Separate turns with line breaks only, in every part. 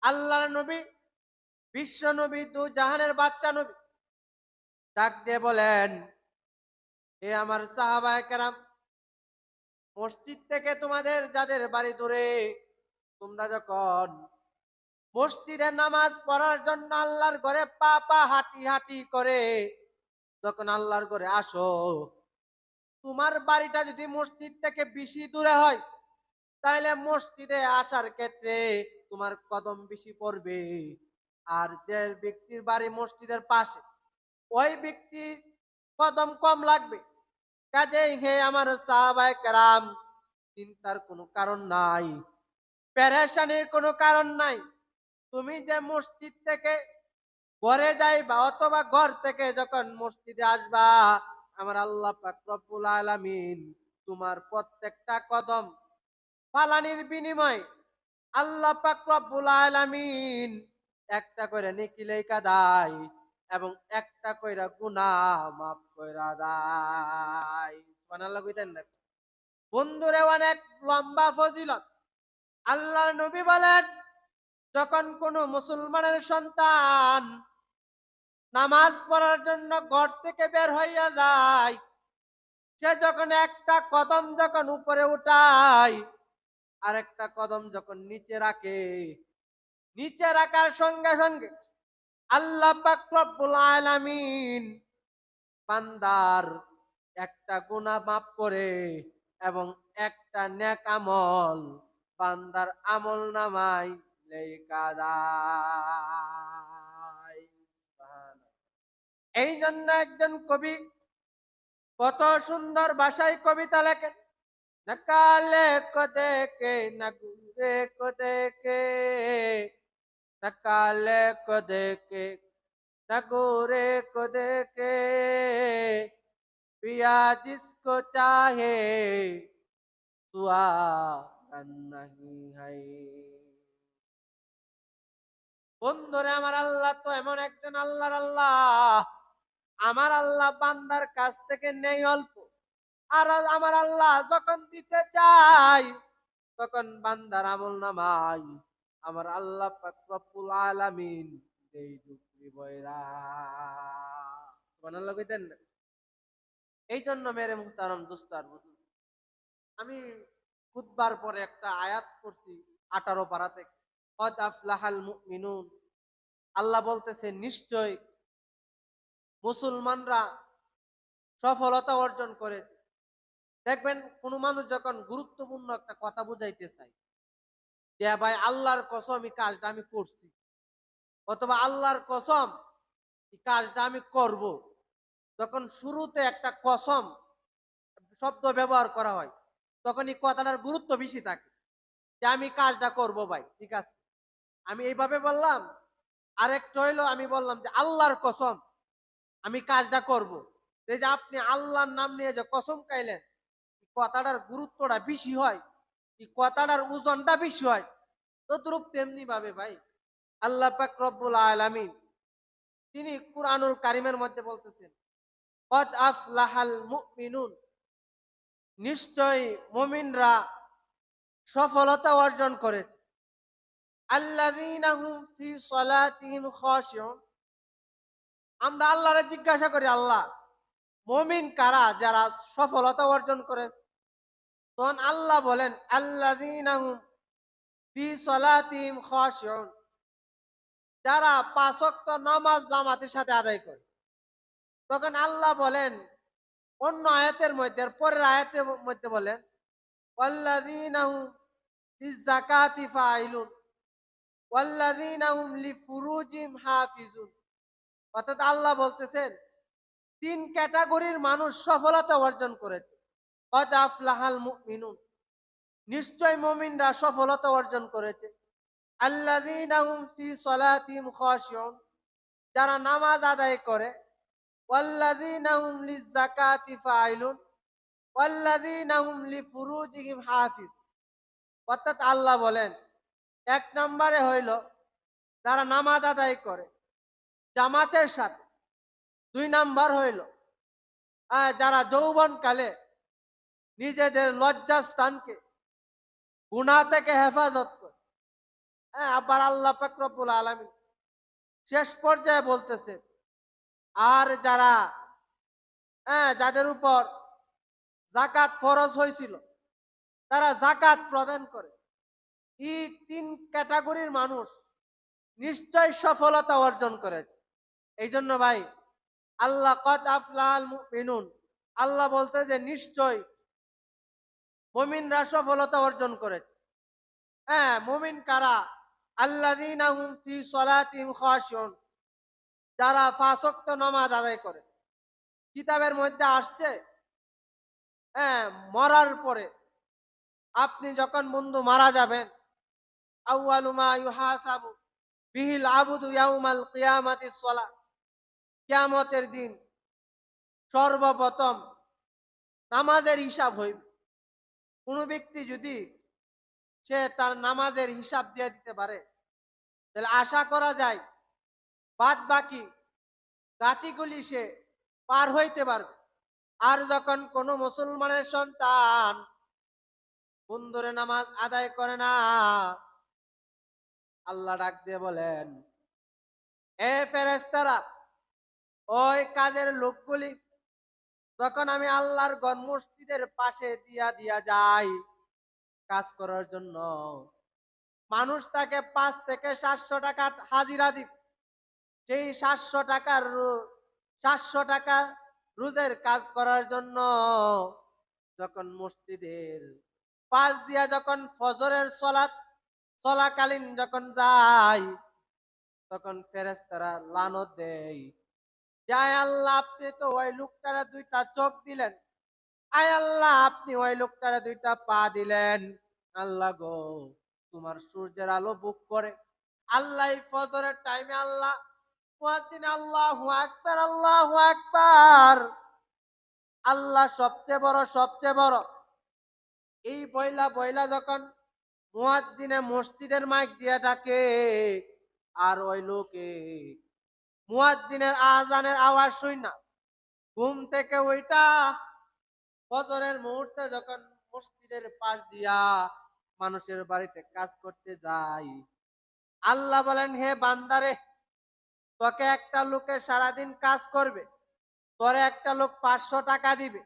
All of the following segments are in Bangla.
আল্লাহর নবী, বিশ্ব নবী, দু জাহানের বাচ্চা নবী ডাক দিয়ে বলেন, হে আমার সাহাবায়ে কেরাম, মসজিদ থেকে তোমাদের যাদের বাড়ি দূরে, তোমরা যখন মসজিদে নামাজ পড়ার জন্য আল্লাহর ঘরে পা পা হাঁটি হাঁটি করে যখন আল্লাহর ঘরে আসো, তোমার বাড়িটা যদি মসজিদ থেকে বেশি দূরে হয়, তাহলে মসজিদে আসার ক্ষেত্রে তোমার কদম বেশি পড়বে। আর যে ব্যক্তির বাড়ি মসজিদের পাশে, ওই ব্যক্তির কদম কম লাগবে। কাজেই হে আমার সাহাবায়ে কেরাম, চিন্তার কোনো কারণ নাই, পেরেশানির কোনো কারণ নাই। তুমি যে মসজিদ থেকে ঘরে যাইবা অথবা ঘর থেকে যখন মসজিদে আসবা, আমার আল্লাহ পাক রব্বুল আলামিন তোমার প্রত্যেকটা কদম ফালানির বিনিময়ে আল্লাহ পাক রব্বুল আলামিন একটা করে নেকি লেখা দেয় এবং একটা কইরা গুনাহ মাফ কইরা দেয়। সুবহানাল্লাহ কইতেন না? বন্ধুরে, অনেক লম্বা ফজিলত। আল্লাহর নবী বলেন, যখন কোন মুসলমানের সন্তান নামাজ পড়ার জন্য ঘর থেকে বের হইয়া যায়, সে যখন একটা কদম যখন উপরে উঠায় আর একটা কদম যখন নিচে রাখে, নিচে রাখার সঙ্গে সঙ্গে আল্লাহ পাক রব্বুল আলামিন বান্দার একটা গুনাহ মাফ করে এবং একটা নেক আমল বান্দার আমল নামায় লেখা দেয়। এই জন্য একজন কবি কত সুন্দর ভাষায় কবিতা লেখেন, নকালে কো দেখে নগুরে কো দেখে, নকালে কো দেখে नगोरे को देखे, पिया जिसको चाहे दुआ नहीं है। বন্ধুরে, আমার আল্লাহ তো এমন একজন আল্লাহর আল্লাহ, আমার আল্লাহ বান্দার কাছ থেকে নেই অল্প। আর আমার আল্লাহ যখন দিতে চাই, তখন বান্দার আমল নামাই আমার আল্লাহ পাক রব্বুল আলামিন এই যুক্তি বয়রা। সুবহানাল্লাহ কইতেন না? এই জন্য মেরে মুহতারাম দোস্ত আর বুজুর্গ, আমি খুতবার পরে একটা আয়াত পড়ছি 18 পারা থেকে, কদ আফলাহাল মুমিনুন। আল্লাহ বলতেছে, নিশ্চয় মুসলমানরা সফলতা অর্জন করেছে। দেখবেন কোন মানুষ যখন গুরুত্বপূর্ণ একটা কথা বুঝাইতে চায়, যে ভাই আল্লাহর কসম এই কাজটা আমি করছি, অথবা আল্লাহর কসম এই কাজটা আমি করব, যখন শুরুতে একটা কসম শব্দ ব্যবহার করা হয়, তখন এই কথাটার গুরুত্ব বেশি থাকে, যে আমি কাজটা করব ভাই, ঠিক আছে, আমি এইভাবে বললাম। আরেকটা হইলো আমি বললাম যে আল্লাহর কসম আমি কাজটা করব। এই যে আপনি আল্লাহর নাম নিয়ে যে কসম খাইলেন, কথাটার গুরুত্বটা বেশি হয়, এই কথাটার ওজনটা বেশি হয়। তদ্রূপ তেমনি ভাবে ভাই আল্লাহ পাক রব্বুল আলামিন তিনি কুরআনুল কারীমের মধ্যে বলতেছেন, কদ আফলাহাল মুমিনুন, নিশ্চয় মুমিনরা সফলতা অর্জন করেছে। আল্লাযীনা হুম ফি সলাতিহিম খাশিউন। আমরা আল্লাহরে জিজ্ঞাসা করি, আল্লাহ মুমিন কারা যারা সফলতা অর্জন করেছে? তখন আল্লাহ বলেন, আল্লাযীনা হুম ফি সলাতিহিম খাশিউন, যারা পাঁচ ওয়াক্ত নামাজ জামাতের সাথে আদায় করে। তখন আল্লাহ বলেন অন্য আয়াতের মধ্যে, পরের আয়াতের মধ্যে বলেন, ওয়াল্লাযীনা হুম লিযাকাতি ফাইলুন ওয়াল্লাযীনা হুম লিফুরুজিহিম হাফিজুন। অর্থাৎ আল্লাহ বলতেছেন তিন ক্যাটাগরির মানুষ সফলতা অর্জন করেছে। কদ আফলাহাল মুমিনুন, নিশ্চয় মুমিনরা সফলতা অর্জন করেছে। আল্লাযীনা হুম ফি সলাতিহিম খাশিউন, যারা নামাজ আদায় করে। ওয়াল্লাযীনা হুম লিযাকাতি ফাইলুন ওয়াল্লাযীনা হুম লিফুরুজিহিম হাফিজ। অর্থাৎ আল্লাহ বলেন এক নম্বরে হইল যারা নামাজ আদায় করে জামাতের সাথে। দুই নাম্বার হইল যারা যৌবনকালে নিজেদের লজ্জাস্থানকে গুনাহ থেকে হেফাজত করে। হ্যাঁ, আবার আল্লাহ পাক রব্বুল আলামিন শেষ পর্যায়ে বলতেছে, আর যারা, হ্যাঁ, যাদের উপর যাকাত ফরজ হয়েছিল তারা যাকাত প্রদান করে, এই তিন ক্যাটাগরির মানুষ নিশ্চয় সফলতা অর্জন করেছে। এই জন্য ভাই, আল্লাহ কদ আফলাল মুমিনুন, আল্লাহ বলতে যে নিশ্চয় মুমিনরা সফলতা অর্জন করেছে। হ্যাঁ, মুমিন কারা? আল্লাযীনা হুম ফি সলাতিহিম খাশিউন, যারা পাঁচ ওয়াক্ত নামাজ আদায় করে। কিতাবের মধ্যে আসছে, হ্যাঁ, মরার পরে আপনি যখন বন্ধু মারা যাবেন, আউয়ালু মা ইউহাসাবু বিহিল আবদু ইয়াউমাল কিয়ামাতিস সালাত, কিয়ামতের দিন সর্বপ্রথম নামাজের হিসাব হইবে। কোন ব্যক্তি যদি সে তার নামাজের হিসাব দিয়ে দিতে পারে, তাহলে আশা করা যায় বাদ বাকি ঘাটিগুলি সে পার হইতে পারবে। আর যখন কোন মুসলমানের সন্তান বন্ধুরে নামাজ আদায় করে না, আল্লাহ ডাক দিয়ে বলেন, এ ফেরেশতারা, ওই কাজের লোকগুলি যখন আমি আল্লাহর ঘর মসজিদের পাশে দিয়া দিয়া যাই কাজ করার জন্য, মানুষ তাকে 5 থেকে 700 টাকা হাজিরা দিবে। সেই 700 টাকা রোজের কাজ করার জন্য যখন মসজিদের পাশ দিয়া যখন ফজরের সলাত চলাকালীন যখন যাই, তখন ফেরেশতারা লানত দেয়, আয় আল্লাহ, আপনি তো ওই লোকটারে 2টা চোখ দিলেন, আয় আল্লাহ, আপনি ওই লোকটারে 2টা পা দিলেন, আল্লাহ গো, তোমার সূর্যের আলো বুক করে আল্লাহ এই ফজরের টাইমে আল্লাহ মুয়াজ্জিন আল্লাহু আকবার, আল্লাহু আকবার, আল্লাহ সবচেয়ে বড়, সবচেয়ে বড়, এই বইলা বইলা যখন মুয়াজ্জিনে মসজিদের মাইক দিয়ে ডাকে, আর ওই লোকে মুয়াজ্জিনের আজানের আওয়াজ শুই না ঘুম থেকে ওইটা ফজরের মুহূর্তে যখন মসজিদের পাশ দিয়া মানুষের বাড়িতে কাজ করতে যায়, আল্লাহ বলেন, হে বান্দারে, তোকে একটা লোকে সারাদিন কাজ করবে, তোরে একটা লোক 500 টাকা দিবে,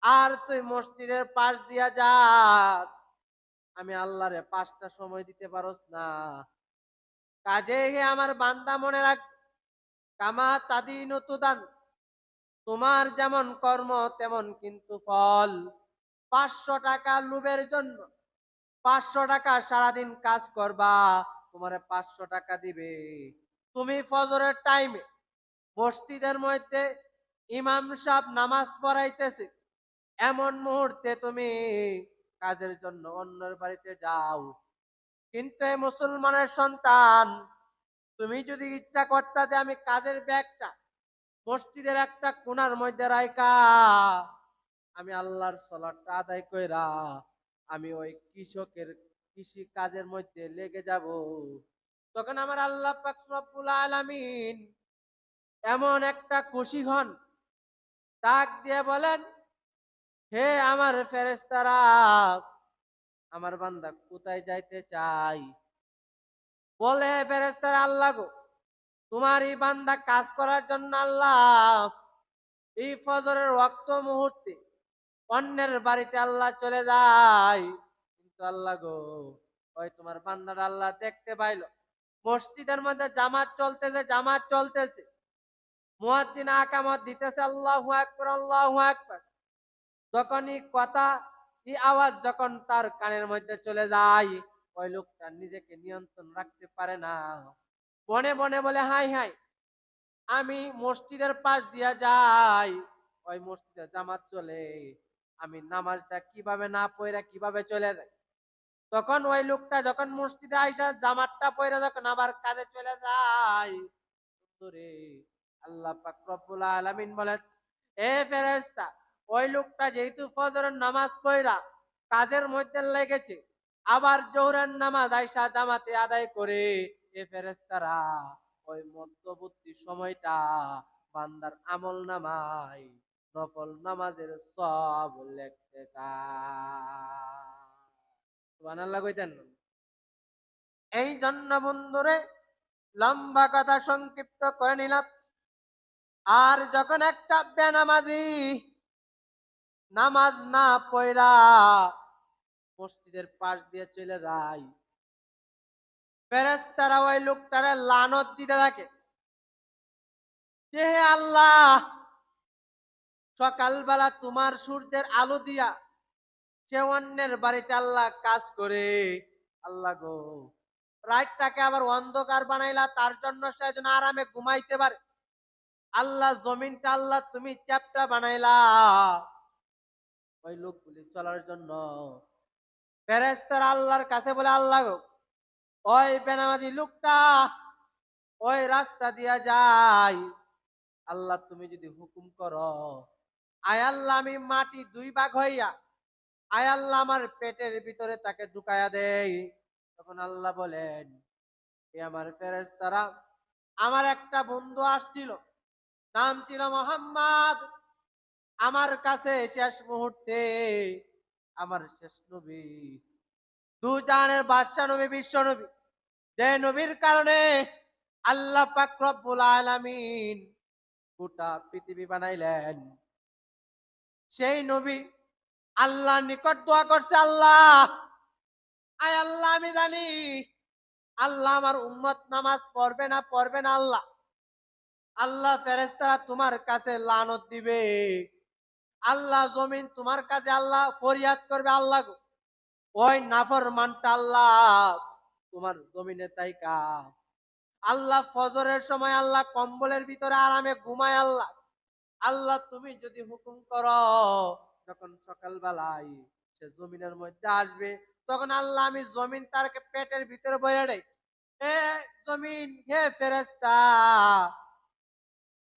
আর তুই মসজিদের পাশ দিয়া যাস, আমি আল্লাহরে 5টা সময় দিতে পারস না। কাজে হে আমার বান্দা মনে রাখ, কামা তাদিনু তুদান, তোমার যেমন কর্ম তেমন কিন্তু ফল। 500 টাকা লোভের জন্য 500 টাকা সারাদিন কাজ করবা, তোমারে 500 টাকা দিবে। তুমি ফজরের টাইমে মসজিদের মধ্যে ইমাম সাহেব নামাজ পড়াইতেছে, এমন মুহূর্তে তুমি কাজের জন্য অন্যের বাড়িতে যাও, কিন্তু এই মুসলমানের সন্তান, তুমি যদি ইচ্ছা করতা যে আমি কাজের ব্যাগটা মসজিদের একটা কোণার মধ্যে রাইখা আমি আল্লাহর সালাতটা আদায় কইরা আমি ওই কৃষকের কৃষি কাজের মধ্যে লেগে যাব, তখন আমার আল্লাহ পাক রব্বুল আলামিন এমন একটা খুশি হন, ডাক দিয়ে বলেন, হে আমার ফেরেশতারা, আমার বান্দা কোথায় যাইতে চাই? বলে ফেরেশতারা, আল্লাহ গো, তোমার এই বান্দা কাজ করার জন্য আল্লাহ এই ফজরের ওয়াক্ত মুহূর্তে অন্যের বাড়িতে আল্লাহ চলে যায়, কিন্তু আল্লাহ গো, ওই তোমার বান্দাটা আল্লাহ দেখতে পাইলো মসজিদের মধ্যে জামাত চলতেছে, জামাত চলতেছে, মুয়াজ্জিন আকামত দিতেছে, আল্লাহু আকবার, আল্লাহু আকবার, যখনই কথা এই আওয়াজ যখন তার কানের মধ্যে চলে যায়, ওই লোকটা নিজেকে নিয়ন্ত্রণ রাখতে পারে না, বনে বনে বলে, হাই হাই, আমি মসজিদের পাশ দিয়া যাই, ওই মসজিদে জামাত চলে, আমি নামাজটা কিভাবে না পড়া কিভাবে চলে যায়। তখন ওই লোকটা যখন মসজিদে আইসা জামাতটা পড়া যখন আবার কাজে চলে যায়, রে, আল্লাহ পাক রব্বুল আলামিন বলেন, এ ফেরেশতা, ওই লোকটা যেহেতু ফজরের নামাজ পড়া কাজের মধ্যে লেগেছে, আবার জোহরের নামাজ আইসা জামাতে আদায় করে, এ ফেরেশতারা ওই মধ্যবর্তী সময়টা বান্দার আমল নামায় নফল নামাজের সব লিখতে থাকে। সুবহানাল্লাহ কইতেন। এই জন্য বন্ধুরে লম্বা কথা সংক্ষিপ্ত করে নিলাম। আর যখন একটা বেনামাজি নামাজ না পড়া মসজিদের পাশ দিয়ে চলে যায়, ফেরেশতারা ওই লোকটারে লানত দিতে থাকে যে হে আল্লাহ, সকালবেলা তোমার সূর্যের আলো দিয়া সে অন্যের বাড়িতে আল্লাহ কাজ করে, আল্লাহ গো রাতটাকে আবার অন্ধকার বানাইলা তার জন্য সে যেন আরামে ঘুমাইতে পারে। আল্লাহ জমিনটা আল্লাহ তুমি চ্যাপ্টা বানাইলা ওই লোকগুলি চলার জন্য। ফেরেশতারা আল্লাহর কাছে বলে আল্লাহ গো, ওই বেনামাজি লোকটা ওই রাস্তা দিয়া যায়, আল্লাহ তুমি যদি হুকুম করো, আয় আল্লাহ আমি মাটি দুই ভাগ হইয়া আয় আল্লাহ আমার পেটের ভিতরে তাকে ঢুকায়া দেই। তখন আল্লাহ বলেন, এ আমার ফেরেশতারা, আমার একটা বন্ধু আসছিল, নাম ছিল মোহাম্মদ, আমার কাছে শেষ মুহূর্তে আমার শেষ নবী, দু জাহানের বাদশা নবী, বিশ্ব নবী, যে নবীর কারণে আল্লাহ পাক রব্বুল আলামিন গোটা পৃথিবী বানাইলেন, সেই নবী আল্লাহর নিকট দোয়া করছে, আল্লাহ আয় আল্লাহ আমি জানি আল্লাহ আমার উম্মত নামাজ পড়বে না পড়বে না, আল্লাহ আল্লাহ ফেরেশতারা তোমার কাছে লানত দিবে, আল্লাহ জমিন তোমার কাছে আল্লাহ ফরিয়াদ করবে, আল্লাহ গো ওই নাফরমানটা আল্লাহ তোমার জমিনে তাইকা আল্লাহ ফজরের সময় আল্লাহ কম্বলের ভিতরে আরামে ঘুমায়, আল্লাহ আল্লাহ তুমি যদি হুকুম করো যখন সকালবেলায় সে জমিনের মধ্যে আসবে, তখন আল্লাহ আমি জমিন তারকে পেটের ভিতরে বইরে দেই, এ জমিন হে ফেরেশতা,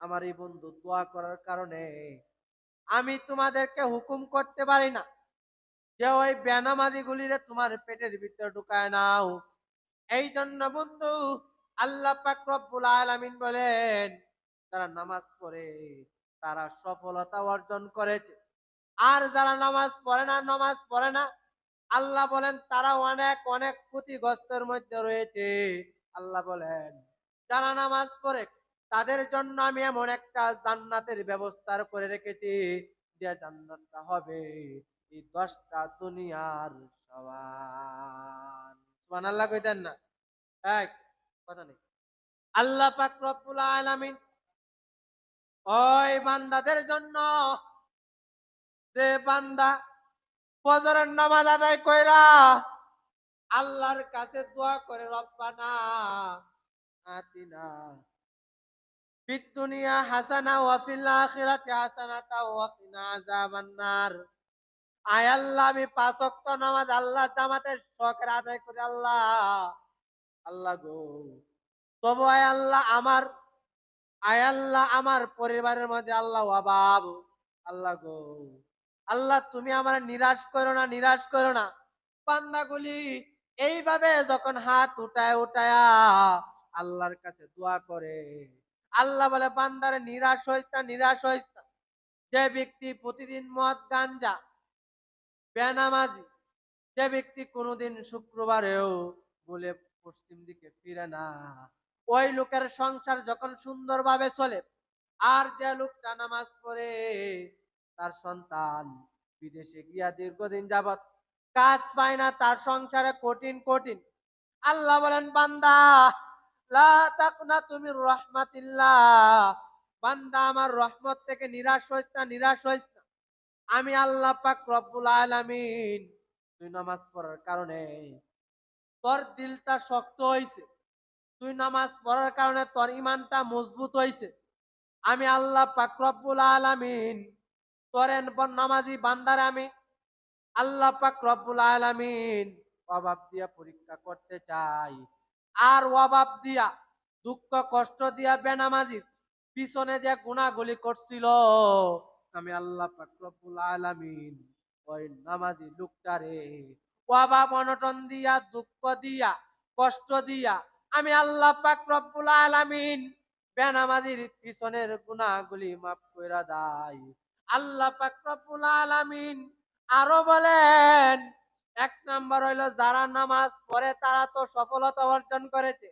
আমার এই বন্ধু দোয়া করার কারণে আমি তোমাদেরকে হুকুম করতে পারি না যে ওই বেনামাজি গুলিরে তোমার পেটের ভিতরে ঢুকায় নাও। এই জন্য বন্ধু আল্লাহ পাক রব্বুল আলামিন বলেন, যারা নামাজ পড়ে তারা সফলতা অর্জন করেছে, আর যারা নামাজ পড়ে না, নামাজ পড়ে না, আল্লাহ বলেন তারা অনেক অনেক ক্ষতিগ্রস্তের মধ্যে রয়েছে। আল্লাহ বলেন যারা নামাজ পড়ে তাদের জন্য আমি এমন একটা জান্নাতের ব্যবস্থা করে রেখেছি, যে জান্নাতটা হবে এই 10টা দুনিয়ার সমান। সুবহানাল্লাহ কইতেন না? এক কথা নেই। আল্লাহ পাক রব্বুল আলামিন ওই বান্দাদের জন্য, যে বান্দা ফজরের নামাজ আদায় কইরা আল্লাহর কাছে দোয়া করে, রব্বানা আতিনা ফিদ দুনিয়া হাসানা ওয়া ফিল আখিরাতি হাসানাতা ওয়া কিনা আযাবান নার, আয় আল্লাহ আমি 5 ওয়াক্ত নামাজ আল্লাহ জামাতের শখের আদায় করি, আল্লাহ আল্লাহ গো তবু আয় আল্লাহ আমার পরিবারের মধ্যে আল্লাহ অভাব, আল্লাহ গো আল্লাহ তুমি আমার নিরাশ করো না, নিরাশ করো না। বান্দাগুলি এইভাবে যখন হাত উঠায় উঠায়া আল্লাহর কাছে দোয়া করে, আল্লাহ বলে বান্দারে নিরাশ হইস না, নিরাশ হইস না। যে ব্যক্তি প্রতিদিন মদ গাঞ্জা বেনামাজি, যে ব্যক্তি কোনোদিন শুক্রবারেও বলে পশ্চিম দিকে ফিরে না, ওই লোকের সংসার যখন সুন্দরভাবে চলে, আর যে লোকটা নামাজ পড়ে তার সন্তান বিদেশে গিয়া দীর্ঘদিন যাবত কাজ পায় না, তার সংসারে কঠিন কঠিন। আল্লাহ বলেন বান্দা লা তাকনাতু মির রাহমাতিল্লাহ, বান্দা আমার রহমত থেকে নিরাশ হইস না, নিরাশ হইস না। আমি আল্লাহ পাক রব্বুল আলামিন তুই নামাজ পড়ার কারণে তোর দিলটা শক্ত হইছে, তুই নামাজ পড়ার কারণে তোর ইমানটা মজবুত হইছে। আমি আল্লাহ পাক রব্বুল আলামিন তোর নামাজি বান্দারে আমি আল্লাহ পাক রব্বুল আলামিন অভাব দিয়া পরীক্ষা করতে চাই। আর অভাব দিয়া দুঃখ কষ্ট দিয়া বেনামাজির পিছনে যে গুনাহগুলি করছিল, আমি আল্লাহ পাক রব্বুল আলামিন ওই নামাজি লোকটারে অভাব অনটন দিয়া দুঃখ দিয়া কষ্ট দিয়া আমি আল্লাহ পাক রব্বুল আলামিন বেনামাজির পিছনের গুনাহগুলি মাফ কইরা দেয়। আল্লাহ পাক রব্বুল আলামিন আরো বলেন, এক নাম্বার হইলো যারা নামাজ পড়ে তারা তো সফলতা অর্জন করেছে।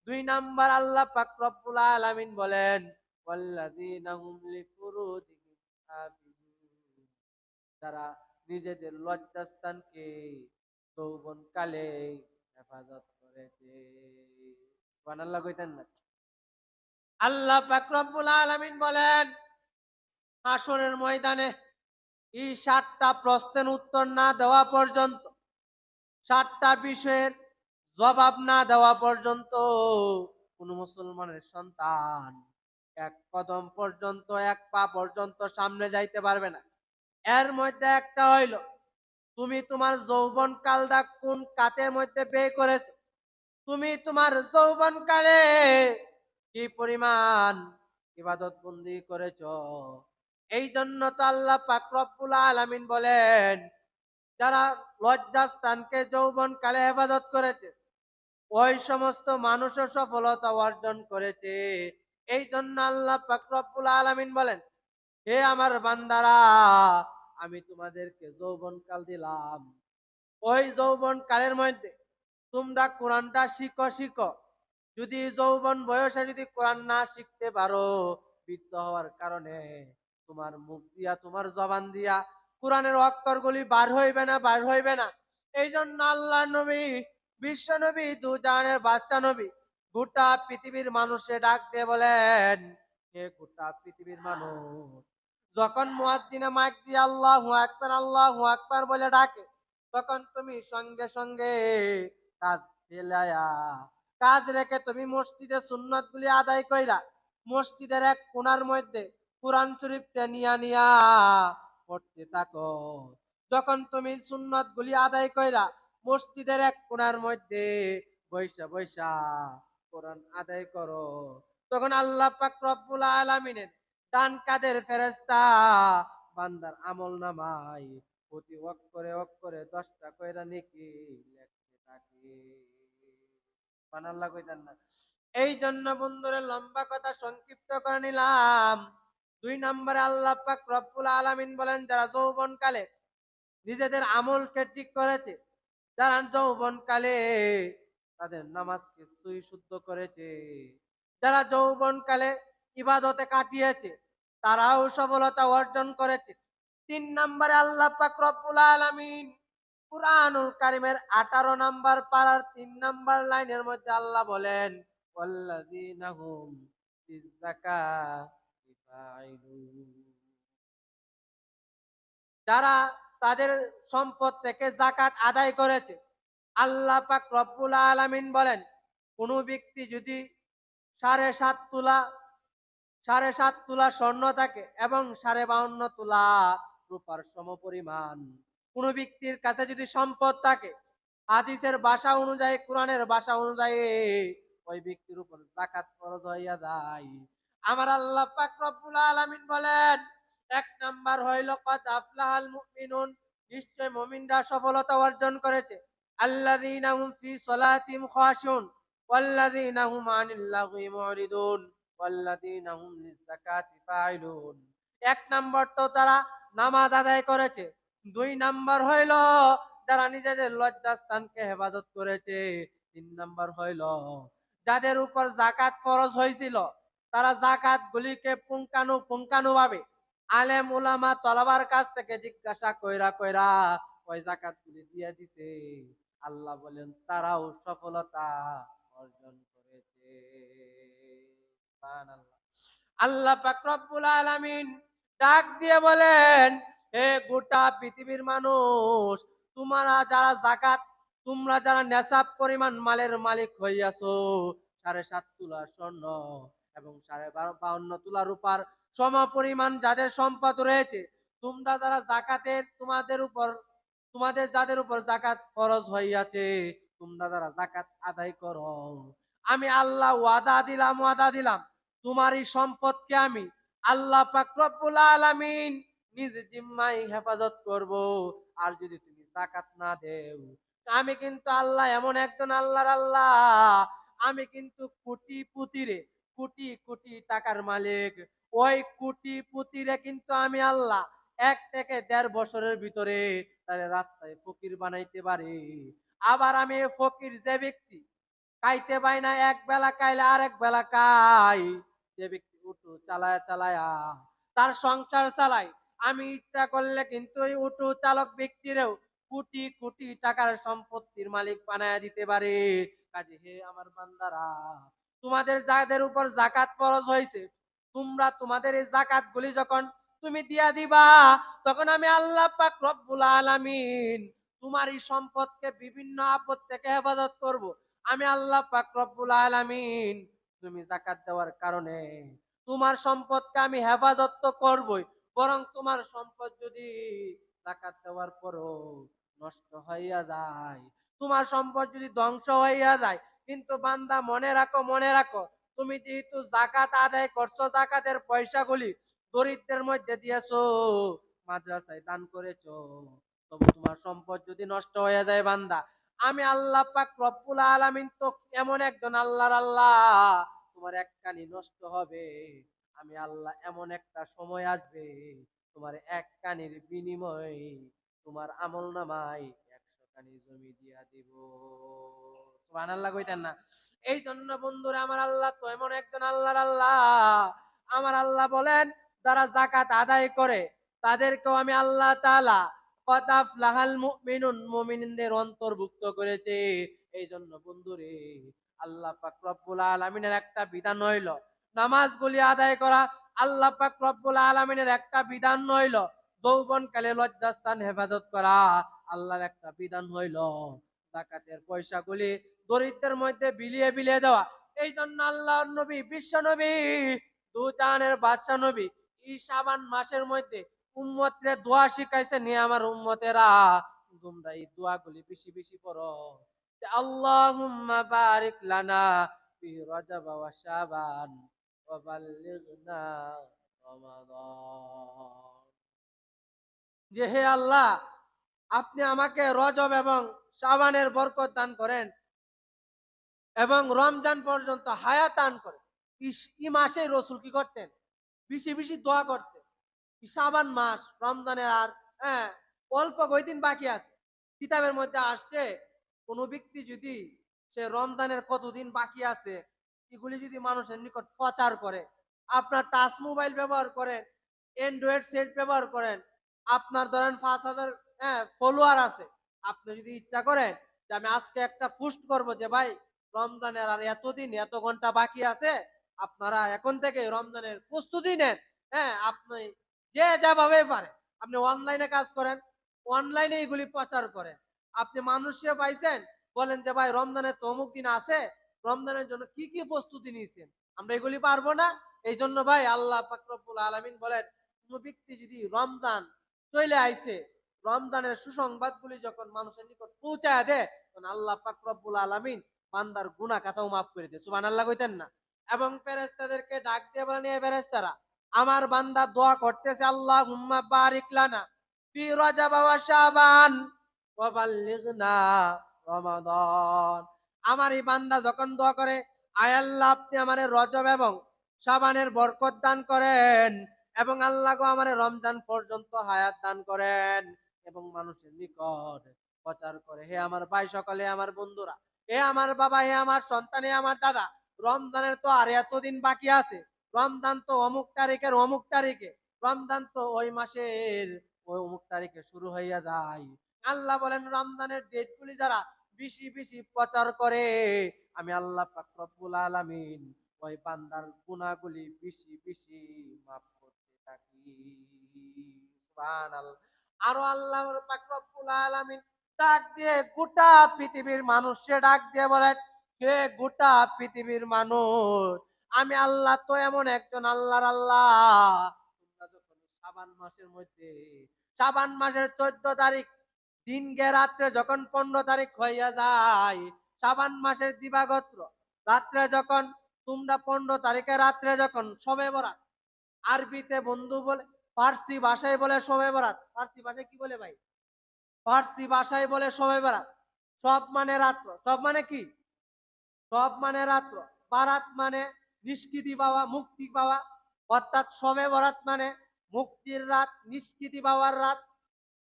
দুই নাম্বার আল্লাহ পাক রব্বুল আলামিন বলেন ওয়াল্লাযীনা হুম লিফুরুজিহিম হাফিজুন, যারা নিজেদের লজ্জাস্থানকে যৌবনকালে হেফাজত করেছে। সুবহানাল্লাহ কইতেন না? আল্লাহ পাক রব্বুল আলামিন বলেন হাসরের ময়দানে এই ৭টা প্রশ্নের উত্তর না দেওয়া পর্যন্ত, ৭টা বিষয়ের জবাব না দেওয়া পর্যন্ত কোন মুসলমানের সন্তান এক কদম পর্যন্ত, এক পা পর্যন্ত সামনে যাইতে পারবে না। এর মধ্যে একটা হইল তুমি তোমার যৌবন কালটা কোন কাতের মধ্যে ব্যয় করেছো। তুমি তোমার যৌবন কালে কি পরিমাণ ইবাদত বন্দি করেছো। এই জন্য তো আল্লাহ পাক রব্বুল আলামিন বলেন যারা লজ্জাস্থানকে যৌবন কালে হেফাজত করেছে ওই সমস্ত মানুষও সফলতা অর্জন করেছে। এই জন্য আল্লাহ পাক রব্বুল আলামিন বলেন হে আমার বান্দারা, আমি তোমাদেরকে যৌবন কাল দিলাম। ওই যৌবন কালের মধ্যে তোমরা কোরআনটা শিখো। যদি যৌবন বয়সে যদি কোরআন না শিখতে পারো, বৃদ্ধ হওয়ার কারণে তোমার মুখ দিয়া তোমার জবান দিয়া কোরআনের অক্ষরগুলি বার হইবে না। এই জন্য আল্লাহ নবী, বিশ্ব নবী, দু জাহানের বাদশা নবী গোটা পৃথিবীর মানুষে ডাক দিয়ে বলেন হে গোটা পৃথিবীর মানুষ, যখন মুয়াজ্জিনে মাইক দিয়ে আল্লাহু আকবার বলে ডাকে, তখন তুমি সঙ্গে সঙ্গে কাজ ফেলায়া, কাজ রেখে তুমি মসজিদে সুন্নত গুলি আদায় কইরা মসজিদের এক কোণার মধ্যে কোরআন শরীফটা নিয়া পড়তে থাকো। যখন তুমি সুন্নত গুলি আদায় কইরা মসজিদের এক কোণার মধ্যে বৈশা বৈশা কোরআন আদায় করো, তখন আল্লাহ পাক রব্বুল আলামিনের ডান কাদের ফেরেশতা বান্দার আমল নামাই প্রতি অক্ষরে 10টা কইরা নেকি লিখতে থাকে। সুবহানাল্লাহ কইতেন না? এই জন্য বন্ধুরে লম্বা কথা সংক্ষিপ্ত করে নিলাম। ২ নম্বরে আল্লাহ পাক রব্বুল আলামিন বলেন যারা যৌবনকালে নিজেদের আমলকে ঠিক করেছে, যারা যৌবনকালে তাদের নামাজকে সহি শুদ্ধ করেছে, যারা যৌবনকালে ইবাদতে কাটিয়েছে, তারাও সফলতা অর্জন করেছে। ৩ নম্বরে আল্লাহ পাক রব্বুল আলামিন কুরআনুল কারীমের ১৮ নাম্বার পারার ৩ নাম্বার লাইনের মধ্যে আল্লাহ বলেন ওয়াল্লাযীনা হুম ফিয-যাকাতি ফাইলুন, যারা তাদের সম্পদ থেকে যাকাত আদায় করেছে। আল্লাহ পাক রব্বুল আলামিন বলেন কোন ব্যক্তি যদি ৭.৫ তোলা ৭.৫ তোলা স্বর্ণ থাকে এবং 52.৫ তোলা রূপার সমপরিমাণ কোন ব্যক্তির কাছে যদি সম্পদ থাকে, হাদিসের ভাষা অনুযায়ী, কোরআনের ভাষা অনুযায়ী ওই ব্যক্তির উপর যাকাত ফরজ হইয়া যায়। আমার আল্লাহ পাক রব্বুল আলামিন বলেন এক নাম্বার হইল কদ আফলাহাল মুমিনুন, নিশ্চয় মুমিনরা সফলতা অর্জন করেছে। আল্লাযীনা হুম ফি সলাতিহিম খাশিউন ওয়াল্লাযীনা হুম আনিল লাগwi মুরিদুন ওয়াল্লাযীনা হুম লিয-যাকাতি ফাইলুন। এক নাম্বার তো তারা নামাজ আদায় করেছে। ২ নাম্বার হইল যারা নিজেদের লজ্জাস্থানকে হেফাজত করেছে। ৩ নাম্বার হইল যাদের উপর যাকাত ফরজ হয়েছিল তারা যাকাত গুলিকে পুঙ্খানুপুঙ্খানুভাবে আলেম উলামা তলাবার কাছ থেকে জিজ্ঞাসা কইরা ওই যাকাত গুলি দিয়ে দিছে। আল্লাহ বলেন তারাও সফলতা অর্জন করেছে। সুবহানাল্লাহ। আল্লাহ পাক রব্বুল আলামিন ডাক দিয়ে বলেন হে গোটা পৃথিবীর মানুষ, তোমরা যারা নেশাব পরিমাণ মালের মালিক হইয়াছো, ৭.৫ তোলা স্বর্ণ এবং 52 তোলা রূপার সম পরিমাণ যাদের সম্পদ রয়েছে, তোমরা যারা যাকাতের তোমাদের যাদের উপর যাকাত ফরজ হইয়াছে, তোমরা যারা যাকাত আদায় করো, আমি আল্লাহ ওয়াদা দিলাম তোমার এই সম্পদকে আমি আল্লাহ পাক রব্বুল আলামিন নিজ জিম্মায় হেফাজত করব। আর যদি তুমি যাকাত না দেও, আমি কিন্তু আল্লাহ এমন একজন আল্লাহ, আমি কিন্তু কোটি কোটি টাকার মালিক। ওই কোটি পুতিরে কিন্তু আমি আল্লাহ ১ থেকে ১.৫ বছরের ভিতরে ফেরেশতারে রাস্তায় ফকির বানাইতে পারে। আবার আমি এই ফকির যে ব্যক্তি খাইতে পাই না এক বেলা খাইলে আরেক বেলা খাই, যে ব্যক্তি উটু চালায়া চালায়া তার সংসার চালায়, আমি ইচ্ছা করলে কিন্তু ওই উটু চালক ব্যক্তিরেও কোটি কোটি টাকার সম্পত্তির মালিক বানায়া দিতে পারে। কাজে হে আমার বান্দারা, তোমাদের যাদের উপর যাকাত ফরজ হয়েছে, তোমরা তোমাদের এই যাকাত গুলি যখন তুমি দিয়া দিবা, তখন আমি আল্লাহ পাক রব্বুল আলামিন তোমার এই সম্পদকে বিভিন্ন আপদ থেকে হেফাজত করব। আমি আল্লাহ পাক রব্বুল আলামিন তুমি যাকাত দেওয়ার কারণে তোমার সম্পদকে আমি হেফাজত তো করবই, বরং তোমার সম্পদ যদি যাকাত দেওয়ার পরও নষ্ট হইয়া যায়, তোমার সম্পদ যদি ধ্বংস হইয়া যায়, কিন্তু বান্দা মনে রাখো, মনে রাখো, তুমি যেহেতু যাকাত আদায় করছো, যাকাতের পয়সাগুলি দরিদ্রের মধ্যে দিয়েছো, মাদ্রাসায় দান করেছো, তবে তোমার সম্পদ যদি নষ্ট হয়ে যায় বান্দা, আমি আল্লাহ পাক রব্বুল আলামিন তো এমন একজন আল্লাহর আল্লাহ, তোমার এক কানি নষ্ট হবে, আমি আল্লাহ এমন একটা সময় আসবে, তোমার এক কানির বিনিময়ে তোমার আমল নামায় 100 কানি জমি দিয়া দিব। সুবহানাল্লাহ কইতেন না? এই জন্য বন্ধুরা, আমার আল্লাহ তো এমন একজন আল্লাহর আল্লাহ। আমার আল্লাহ বলেন, যারা যাকাত আদায় করে তাদেরকেও আমি আল্লাহ তাআলা কদ আফলাহাল মুমিনুন, মুমিনদের অন্তর্ভুক্ত করেছে। এই জন্য বন্ধুরে, আল্লাহ পাক রব্বুল আলামিনের একটা বিধান হইল নামাজগুলি আদায় করা। আল্লাহ পাক রব্বুল আলামিনের একটা বিধান হইল যৌবনকালে লজ্জাস্থান হেফাজত করা। আল্লাহর একটা বিধান হইল যাকাতের পয়সাগুলি দরিদ্রের মধ্যে বিলিয়ে বিলিয়ে দেওয়া। এই জন্য আল্লাহর নবী, বিশ্ব নবী, দু জাহানের বাদশা নবী এই শাবান মাসের মধ্যে উম্মতরে দোয়া শিখাইছে, নিয়ে আমার উম্মতেরা তোমরা এই দোয়াগুলি বেশি বেশি পড়ো। আল্লাহুম্মা বারিক লানা ফি রজব ওয়া শাবান ওয়া বাল্লিগনা রমাদান। যে হে আল্লাহ, আপনি আমাকে রজব এবং শাবানের বরকত দান করেন এবং রমজান পর্যন্ত হায়াত দান করেন। এই মাসে রসুল কি করতেন? বেশি বেশি দোয়া করতেন। শাবান মাস, রমজানের আর হ্যাঁ অল্প কয়দিন বাকি আছে। কিতাবের মধ্যে আসছে, কোন ব্যক্তি যদি সে রমজানের কতদিন বাকি আছে এগুলি যদি মানুষের নিকট প্রচার করে, আপনার টাচ মোবাইল ব্যবহার করেন, অ্যান্ড্রয়েড সেট ব্যবহার করেন, আপনার ধরেন 5,000 ফলোয়ার আছে, আপনি যদি ইচ্ছা করেন যে আমি আজকে একটা পোস্ট করব যে ভাই রমজানের আর এতদিন এত ঘন্টা বাকি আছে, আপনারা এখন থেকে রমজানের প্রস্তুতি নেন। আপনি যে যেভাবে পারেন আপনি অনলাইনে কাজ করেন, অনলাইনে এগুলি প্রচার করেন। আপনি মানুষকে পাইছেন, বলেন যে ভাই রমজানের তো অমুক দিন আছে, রমজানের জন্য কি কি প্রস্তুতি নিয়েছেন, আমরা এগুলি পারবো না। এই জন্য ভাই আল্লাহ পাক রব্বুল আলামিন বলেন, কোন ব্যক্তি যদি রমজান চলে আইছে, রমজানের সুসংবাদগুলি যখন মানুষের নিকট পৌঁছায় দেয়, তখন আল্লাহ পাক রব্বুল আলামিন বান্দার গুনাহ খাতাও মাফ করে দেয়। সুবহানাল্লাহ কইতেন না? এবং ফেরেশতাদেরকে ডাক দিয়ে বলেন, এ ফেরেশতারা, আমার বান্দা দোয়া করতেছে, আল্লাহুম্মা বারিক লানা ফি রজব ওয়া শাবান ওয়া বাল্লিগনা রমাদান। আমার এই বান্দা যখন দোয়া করে, আয় আল্লাহ আপনি আমারে রজব এবং শাবানের বরকত দান করেন, এবং আল্লাহ গো আমারে রমজান পর্যন্ত হায়াত দান করেন, এবং মানুষের নিকট প্রচার করে, হে আমার ভাই সকলে, আমার বন্ধুরা, হে আমার বাবা, হে আমার সন্তান, হে আমার দাদা, রমজানের তো আর এতদিন বাকি আছে, রমজান তো অমুক তারিখের অমুক তারিখে, রমজান তো ওই মাসের ওই অমুক তারিখে শুরু হইয়া যায়। আল্লাহ বলেন, রমজানের ডেটগুলি যারা বেশি বেশি প্রচার করে, আমি আল্লাহ পাক রব্বুল আলামিন ওই বান্দার গুনাহগুলি বেশি বেশি মাফ করতে থাকি। সুবহানাল্লাহ। আরো আল্লাহ পাক রব্বুল আলামিন ডাক দিয়ে গোটা পৃথিবীর মানুষকে ডাক দিয়ে বলেন, হে গোটা পৃথিবীর মানুষ, আমি আল্লাহ তো এমন একজন আল্লাহর আল্লাহ, তোমরা যখন শাবান মাসের মধ্যে, শাবান মাসের 14 তারিখ দিন গে রাত্রে যখন 15 তারিখ হইয়া যায়, শাবান মাসের দিবাগত রাত্রে যখন তোমরা 15 তারিখে রাত্রে যখন শবে বরাত, আরবিতে বন্ধু বলে, ফার্সি ভাষায় বলে শবে বরাত। ফার্সি ভাষায় কি বলে ভাই? ফার্সি ভাষায় বলে শবে বরাত। সব মানে রাত্র, সব মানে কি? সব মানে রাত্র, বারাত মানে নিষ্কৃতি পাওয়া, মুক্তি পাওয়া, অর্থাৎ শবে বরাত মানে মুক্তির রাত, নিষ্কৃতি পাওয়ার রাত।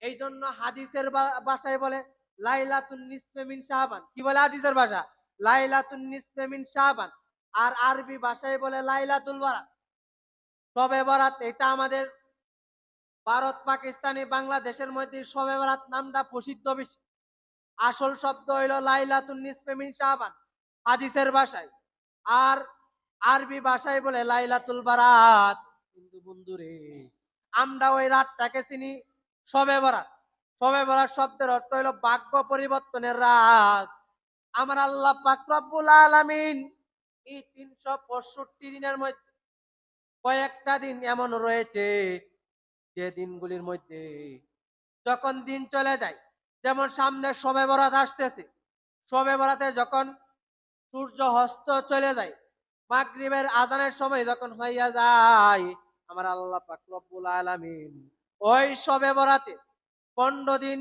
এই জন্য হাদিসের ভাষায় বলে লাইলাতুন নিসফে মিন শাবান। কি বলে হাদিসের ভাষা? লাইলাতুন নিসফে মিন শাবান। আর আরবি ভাষায় বলে লাইলাতুল বারাত। শবে বরাত এটা আমাদের ভারত, পাকিস্তানি, বাংলাদেশের মধ্যে শবে বরাত নামটা প্রসিদ্ধ বেশি। আসল শব্দ হইল লাইলাতুন নিসফে মিন শাবান হাদিসের ভাষায়। আর আরবি ভাষায় বলে লাইলাতুল বারাত। কিন্তু বন্ধুরে, আমরা ওই রাতটাকে চিনি শবে বরাত। শবে বরাত শব্দের অর্থ হইল ভাগ্য পরিবর্তনের রাত। আমার আল্লাহ পাক রব্বুল আলামিন এই ৩৬৫ দিনের মধ্যে কয়েকটা দিন এমন রয়েছে যে দিনগুলির মধ্যে যখন দিন চলে যায়, যেমন সামনে শবে বরাত আসতেছে, শবে বরাতে যখন সূর্য হস্ত চলে যায়, মাগরিবের আজানের সময় যখন হইয়া যায়, আমার আল্লাহ পাক রব্বুল আলামিন ওই শবে বরাতে ১৫ দিন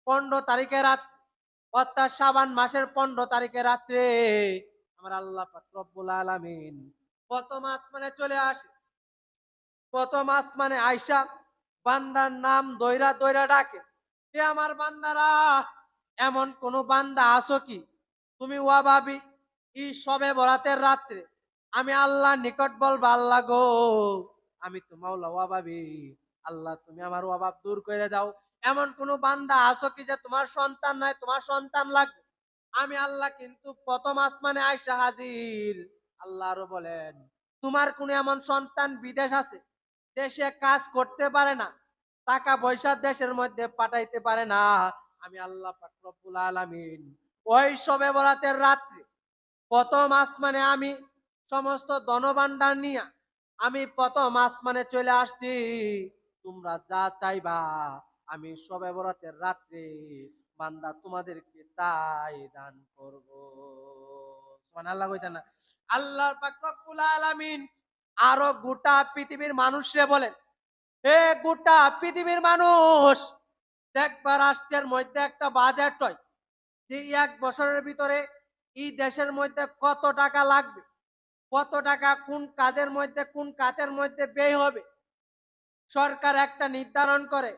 ১৫ তারিখে রাত, অর্থাৎ শাবান মাসের ১৫ তারিখে রাত্রে আমার আল্লাহ পাক রব্বুল আলামিন প্রথম আসমানে চলে আসে। প্রথম আসমানে আইসা বান্দার নাম দইরা দইরা ডাকে, হে আমার বান্দারা, এমন কোন বান্দা আছো কি তুমি ওয়াভাবি এই সবে বরাতের রাত্রে আমি আল্লাহ নিকট বলবো, আল্লাহ গো, আমি তো মাওলা ওয়াভাবি, আল্লাহ তুমি আমার অভাব দূর করে দাও। এমন কোন বান্দা আছো কি যে তোমার সন্তান নাই, তোমার সন্তান লাগবে? আমি আল্লাহ কিন্তু প্রথম আসমানে আইসা হাজির। আল্লাহ আরো বলেন, তোমার কোন এমন সন্তান বিদেশ আছে, দেশে কাজ করতে পারে না, টাকা পয়সা দেশের মধ্যে পাঠাইতে পারে না? আমি আল্লাহ পাক রব্বুল আলামিন ওই শবে বরাতের রাত্রে প্রথম আসমানে আমি সমস্ত ধনভাণ্ডার নিয়ে আমি প্রথম আসমানে চলে আসছি। তোমরা যা চাইবা আমি শবে বরাতের রাত্রে বান্দা তোমাদেরকে তাই দান করব। সুবহানাল্লাহ কইতা না? আল্লাহ পাক রব্বুল আলামিন আরো গোটা পৃথিবীর মানুষরে বলেন, হে গোটা পৃথিবীর মানুষ, দেখবা রাষ্ট্রের মধ্যে একটা বাজেট হয় যে ১ বছরের ভিতরে এই দেশের মধ্যে কত টাকা লাগবে, কত টাকা কোন কাজের মধ্যে কোন কাজের মধ্যে ব্যয় হবে। সরকার একটা নির্ধারণ করে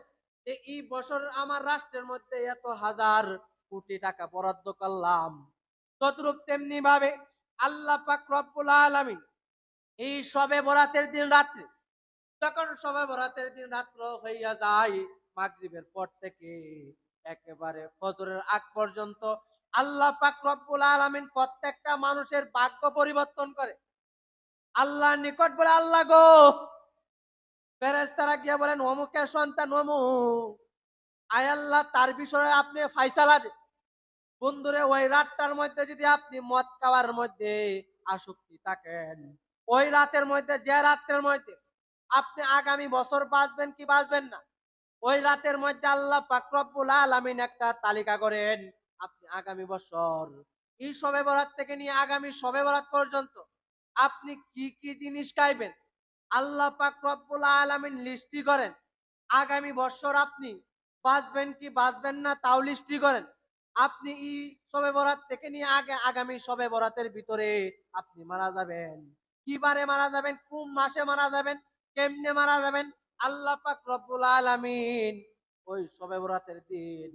যে এই বছর আমার রাষ্ট্রের মধ্যে এত হাজার কোটি টাকা বরাদ্দ করলাম। তদ্রূপ তেমনি ভাবে আল্লাহ পাক রব্বুল আলামিন এই শবে বরাতের দিন রাত্রে, যখন শবে বরাতের দিন রাত্র হইয়া যায়, মাগরিবের পর থেকে একেবারে ফজরের আগ পর্যন্ত আল্লাহ পাক রব্বুল আলামিন প্রত্যেকটা মানুষের ভাগ্য পরিবর্তন করে। আল্লাহর নিকট বলে, আল্লাহ গো, ফেরেশতারা গিয়ে বলেন অমুকের সন্তান অমুক, আয় আল্লাহ তার বিষয়ে আপনি ফায়সালা দেন। বন্ধুরে, ওই রাতটার মধ্যে যদি আপনি মদ খাওয়ার মধ্যে আসক্তি থাকেন, ওই রাতের মধ্যে, যে রাতের মধ্যে আপনি আগামী বছর বাঁচবেন কি বাঁচবেন না, ওই রাতের মধ্যে আল্লাহ পাক রব্বুল আলামিন একটা তালিকা করেন। আপনি আগামী বছর এই শবে বরাত থেকে নিয়ে আগামী শবে বরাত পর্যন্ত আপনি কি কি জিনিস খাইবেন, আল্লাহ পাক রব্বুল আলামিন লিস্টি করেন। আগামী বছর আপনি বাঁচবেন কি বাঁচবেন না তাও লিস্টি করেন। আপনি এই শবে বরাত থেকে নিয়ে আগামী শবে বরাতের ভিতরে আপনি মারা যাবেন, কি বারে মারা যাবেন, কোন মাসে মারা যাবেন, কেমনে মারা যাবেন, আল্লাহ পাক রব্বুল আলামিন ওই শবে বরাতের দিন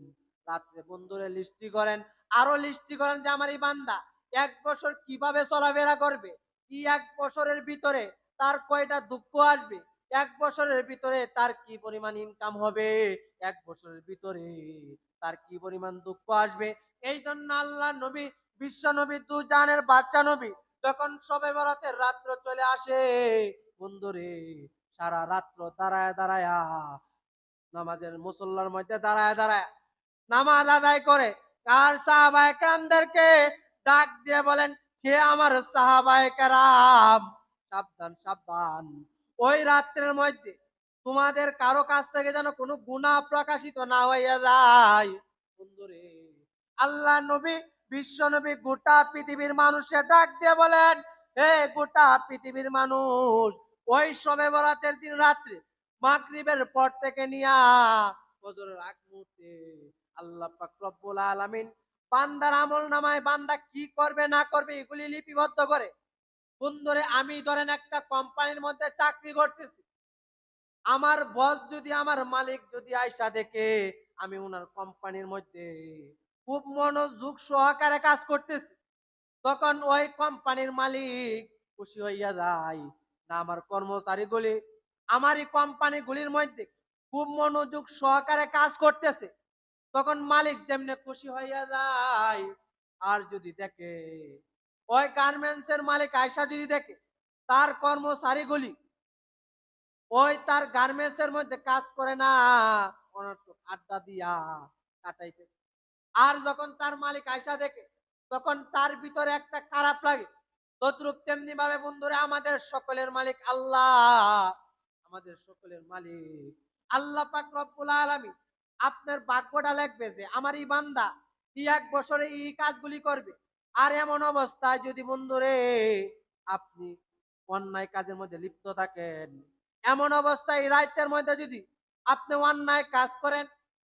রাত্রে বন্ধুরে লিস্টি করেন। আরো লিস্টি করেন যে আমার এই বান্দা ১ বছর কিভাবে চলাফেরা করবে, কি ১ বছরের ভিতরে তার কয়টা দুঃখ আসবে, ১ বছরের ভিতরে তার কি পরিমাণ ইনকাম হবে, ১ বছরের ভিতরে তার কি পরিমাণ দুঃখ আসবে। এই জন্য আল্লাহ নবী, বিশ্ব নবী, দু জানের বাদশা নবী যখন শবে বরাতের রাত্র চলে আসে, বন্ধুরে, সারা রাত্র দাঁড়ায় দাঁড়ায় নামাজের মুসল্লার মধ্যে দাঁড়ায় দাঁড়ায় নামাজ আদায় করে। কার সাহাবায়ে কেরামদেরকে ডাক দিয়ে বলেন, হে আমার সাহাবায়ে কেরাম, সাবধান সাবধান, ওই রাত্রের মধ্যে তোমাদের কারো কাছ থেকে যেন কোনো গুনাহ প্রকাশিত না হইয়া যায়। বন্ধুরে, আল্লাহ নবী, বিশ্ব নবী গোটা পৃথিবীর মানুষের ডাক দিয়ে বলেন, হে গোটা পৃথিবীর মানুষ, ওই শবে বরাতের দিন রাত্রে মাগরিবের পর থেকে নিয়া ফজরের আগ মুহূর্তে আল্লাহ পাক রব্বুল আলামিন বান্দার আমল নামায় বান্দা কি করবে না করবে এগুলি লিপিবদ্ধ করে। বন্ধুরে, আমি ধরেন একটা কোম্পানির মধ্যে চাকরি করতেছি, আমার বস যদি, আমার মালিক যদি আয়সা দেখে আমি ওনার কোম্পানির মধ্যে খুব মনোযোগ সহকারে কাজ করতেছি, তখন ওই কোম্পানির মালিক খুশি হইয়া যায় না আমার কর্মচারীগুলি আমার এই কোম্পানিগুলির মধ্যে খুব মনোযোগ সহকারে কাজ করতেছে, তখন মালিক যেমনে খুশি হইয়া যায়। আর যদি দেখে ওই গার্মেন্টস এর মালিক আয়সা যদি দেখে তার কর্মচারীগুলি ওই তার গার্মেন্টস এর মধ্যে কাজ করে না, অনর্থক আড্ডা দিয়া কাটাইতেছে, আর যখন তার মালিক আয়সা দেখে তখন তার ভিতরে একটা খারাপ লাগে। তদ্রুপ তেমনি ভাবে বন্ধুরা আমাদের সকলের মালিক আল্লাহ, আমাদের সকলের মালিক আল্লাহ পাক রব্বুল আলামিন আপনার ভাগ্যটা লিখবে যে আমার এই বান্দা এই 1 বছরে এই কাজগুলি করবে। আর এমন অবস্থায় যদি বন্ধুরে আপনি অন্যায় কাজের মধ্যে লিপ্ত থাকেন, এমন অবস্থায় এই রাইতের মধ্যে যদি আপনি অন্যায় কাজ করেন,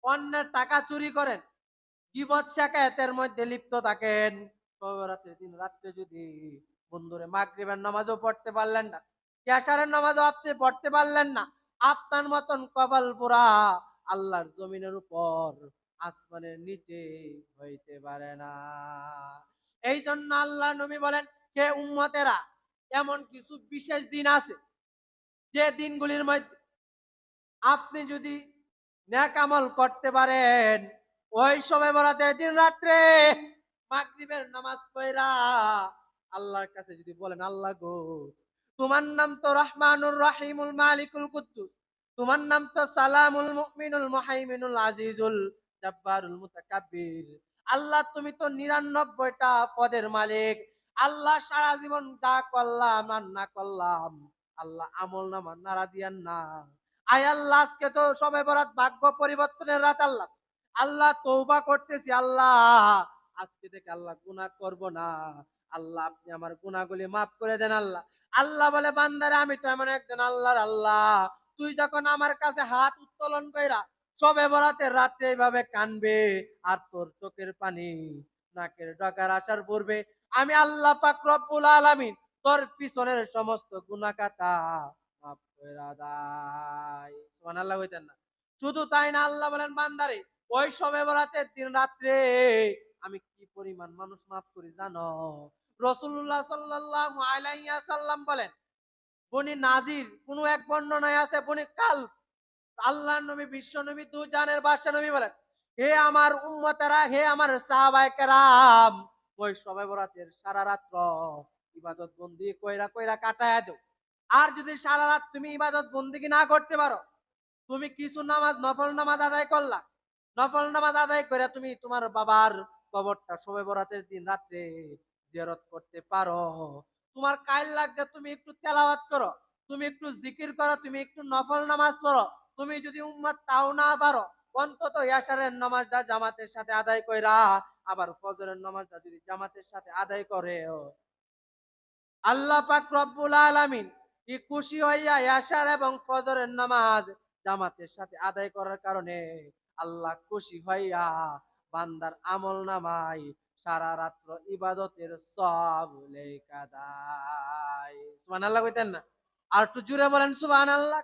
অন্যের টাকা চুরি করেন, গীবত শিকায়েতের মধ্যে লিপ্ত থাকেন, শবে বরাতের দিন রাত্রে যদি বন্ধুরে মাগরিবের নামাজও পড়তে পারলেন না, এশারের নামাজও আপনি পড়তে পারলেন না, আপনার মতন কপাল পোড়া আল্লাহর জমিনের উপর আসমানের নিচে হইতে পারে না। এই জন্য আল্লাহ নবী বলেন, হে উম্মতেরা, এমন কিছু বিশেষ দিন আছে যে দিনগুলির মধ্যে আপনি যদি নেক আমল করতে পারেন, ওই শবে বরাতের দিন রাত্রে মাগরিবের নামাজ পড়া আল্লাহর কাছে যদি বলেন, আল্লাহ গো, তোমার নাম তো রহমানুর রহিমুল মালিকুল কুদ্দুস, তোমার নাম তো সালামুল মুমিনুল মুহাইমিনুল আজিজুল জব্বারুল মুতাকাব্বির, আল্লাহ তুমি তো 99টা পদের মালিক, আল্লাহ সারা জীবন যা করলাম আর না করলাম আল্লাহ আমল নামা নাড়া দিয়ান না। আয় আল্লাহ, আজকে তো সবে বরাত, ভাগ্য পরিবর্তনের রাত, আল্লাহ আল্লাহ তওবা করতেছি, আল্লাহ আজকে থেকে আল্লাহ গুনাহ করব না, আল্লাহ আপনি আমার গুনাহগুলি মাফ করে দেন। আল্লাহ আল্লাহ বলে, বান্দারে আমি তো এমন একজন আল্লাহর আল্লাহ, তুই যখন আমার কাছে হাত উত্তোলন কইরা সবে বরাতের রাত্রে এইভাবে কানবে আর তোর চোখের পানি নাকের ডগার আসার পূর্বে আমি আল্লাহ পাক রব্বুল আলামিন তোর পিছনের সমস্ত গুনাহ খাতা মাফ কইরা দেয়। সুবহানাল্লাহ কইতেন না? শুধু তাই না, আল্লাহ বলেন, বান্দারে ওই শবে বরাতের দিন রাত্রে আমি কি পরিমাণ মানুষ মাফ করি জানো? রাসূলুল্লাহ সাল্লাল্লাহু আলাইহি ওয়াসাল্লাম বলেন, বনি নাজির কোন এক বর্ণনায় আছে বনি কাল, আল্লাহর নবী বিশ্ব নবী দু জানের বাদশা নবী বলেন, হে আমার উম্মতেরা, হে আমার সাহাবায়ে কেরাম, ওই শবে বরাতের সারা রাত্র ইবাদত বন্দি কইরা কইরা কাটায়া দাও। আর যদি সারা রাত তুমি ইবাদত বন্দিগি না করতে পারো, তুমি কিছু নামাজ, নফল নামাজ আদায় করলা, নফল নামাজ আদায় করে তুমি তোমার বাবার কবরটা শবে বরাতের দিন রাত্রে জিয়ারত করতে পারো। তোমার কাইল লাগছে তুমি একটু তেলাওয়াত করো, তুমি একটু জিকির করো, তুমি একটু নফল নামাজ পড়ো, তুমি যদি উম্মাত তাও না পারো, অন্তত ইয়াশারের নামাজটা জামাতের সাথে আদায় কইরা আবার ফজরের নামাজটা যদি জামাতের সাথে আদায় করে, আল্লাহ পাক রব্বুল আলামিন কি খুশি হইয়া ইয়াশার এবং ফজরের নামাজ জামাতের সাথে আদায় করার কারণে আল্লাহ খুশি হইয়া বান্দার আমল নামায় সারা রাত্র ইবাদতের সব লেখা দেয়। সুবহানাল্লাহ কইতেন না? আর একটু জুড়ে বলেন সুবহানাল্লাহ।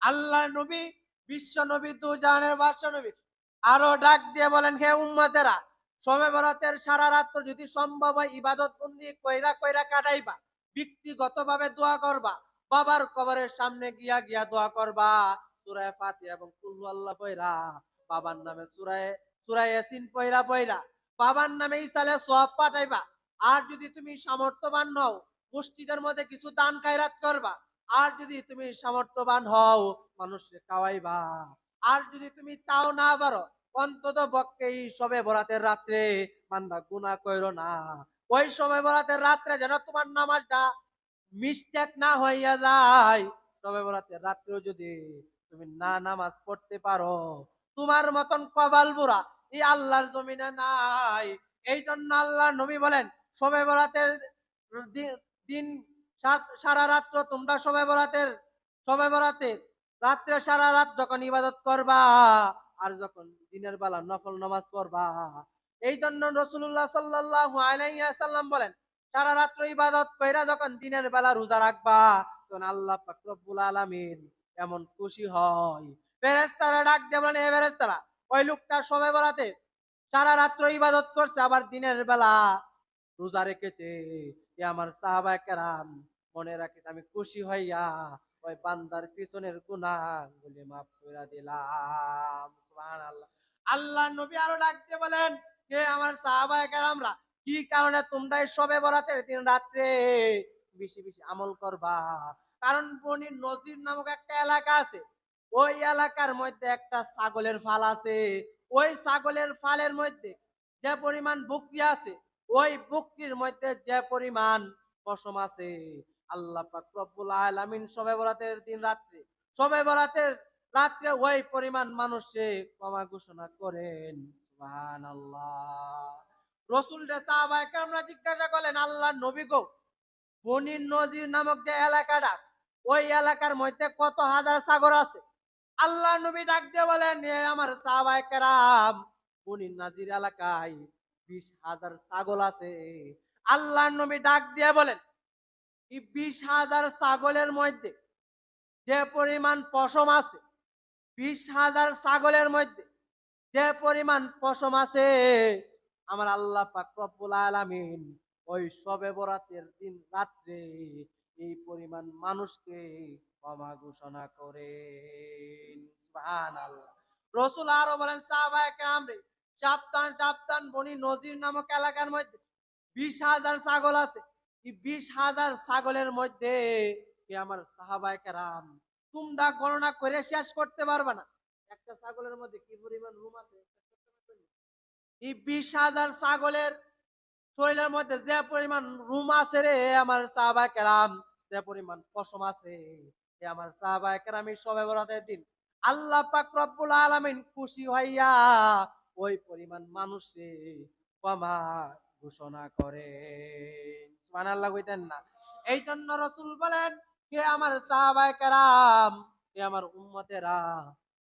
আল্লাহ নবী, বিশ্ব নবী, দু জাহানের বাদশা নবী আরো ডাক দিয়ে বলেন, হে উম্মতেরা, শবে বরাতের সারা রাত্র যদি সম্ভব হয় ইবাদত বন্দি কইরা কইরা কাটাইবা, ব্যক্তিগতভাবে দোয়া করবা, বাবার কবরের সামনে গিয়া গিয়া দোয়া করবা, সূরা ফাতিহা এবং কুল হুয়াল্লাহ পড়া, বাবার নামে সূরা ইয়াসিন পড়া পড়া বাবার নামে ইসালে সওয়াব পাঠাইবা। আর যদি তুমি সামর্থ্যবান হও, মসজিদের মধ্যে কিছু দান খায়রাত করবা। আর যদি তুমি সামর্থ্যবান হও, মানুষকে খাওয়াইবা। আর যদি তুমি তাও না পারো, অন্তত পক্ষে এই শবে বরাতের রাত্রে বান্দা গুনাহ কইরো না, ওই শবে বরাতের রাত্রে যেন তোমার নামাজটা মিস্টেক না হইয়া যায়। শবে বরাতের রাত্রেও যদি তুমি না নামাজ পড়তে পারো, তোমার মতন কপাল বুড়া এই আল্লাহর জমিনে নাই। এই জন্য আল্লাহ নবী বলেন, শবে বরাতের দিন সারা রাত্র তোমরা শবে বরাতের রাত্রে সারা রাত যখন ইবাদত করবা আর যখন দিনের বেলা নফল নামাজ পড়বা, এই জন্য রাসূলুল্লাহ সাল্লাল্লাহু আলাইহি ওয়াসাল্লাম বলেন, সারা রাত্র ইবাদত কইরা যখন দিনের বেলা রোজা রাখবা, তখন আল্লাহ পাক রব্বুল আলামিন এমন খুশি হয়। ফেরেশতারা ডাক দিয়ে বলেন, এ ফেরেশতারা, ওই লোকটা শবে বরাতে সারা রাত্র ইবাদত করছে, আবার দিনের বেলা রোজা রেখেছে। এ আমার সাহাবায়ে কেরাম, মনে রাখিস আমি খুশি হইয়া ওই বান্দার পিছনের গুনাহগুলি মাফ কইরা দিলাম। সুবহানাল্লাহ। আল্লাহর নবী আরো ডাক দিয়ে বলেন, হে আমার সাহাবায়ে কেরামরা, কি কারণে তোমরা এই শবে বরাতের দিন রাত্রে বেশি বেশি আমল করবা? কারণ বনি নজির নামক একটা এলাকা আছে, ওই এলাকার মধ্যে একটা ছাগলের ফাল আছে। ওই ছাগলের ফালের মধ্যে যে পরিমাণ বকরি আছে, ওই বকরির মধ্যে যে পরিমাণ পশম আছে, আল্লাহ পাক রব্বুল আলামিন শবে বরাতের দিন রাত্রে, শবে বরাতের রাত্রে ওই পরিমাণ মানুষে ক্ষমা ঘোষণা করেন। সুবহানাল্লাহ। রাসূল রে সাহাবায়ে কেরামরা জিজ্ঞাসা করলেন, আল্লাহর নবী গো, বনি নজির নামক যে এলাকাটা, ওই এলাকার মধ্যে কত হাজার ছাগল আছে? আল্লাহ নবী ডাক দিয়ে বলেন, এ আমার সাহাবায়ে কেরাম, বনি নাজির এলাকায় 20,000 ছাগল আছে। আল্লাহ নবী ডাক দিয়ে বলেন, এই 20,000 ছাগলের মধ্যে যে পরিমাণ পশম আছে, 20,000 ছাগলের মধ্যে যে পরিমাণ পশম আছে, আমার আল্লাহ পাক রব্বুল আলামিন ওই শবে বরাতের দিন রাত্রে এই পরিমাণ মানুষকে ক্ষমা ঘোষণা করেন। সুবহানাল্লাহ। রাসূল আরো বলেন, সাহাবায়ে কেরাম রে, সাবধান সাবধান, বনি নজির নামক এলাকার মধ্যে 20,000 ছাগল আছে। এই 20,000 ছাগলের মধ্যে আমার সাহাবায়ে কেরাম তোমরা গণনা করে শেষ করতে পারবে না। একটা ছাগলের মধ্যে কি পরিমাণ রুম আছে? এই 20,000 ছাগলের শরীরের মধ্যে যে পরিমাণ রুম আছে রে আমার সাহাবায়ে কেরাম, যে পরিমাণ পশম আছে, এ আমার সাহাবায়ে কেরাম এই শবে বরাতের দিন আল্লাহ পাক রব্বুল আলামিন খুশি হইয়া ওই পরিমাণ মানুষে ক্ষমা ঘোষণা করেন। সুবহানাল্লাহ কইতেন না? এই জন্য রাসূল বলেন, হে আমার সাহাবায়ে কেরাম, হে আমার উম্মতেরা,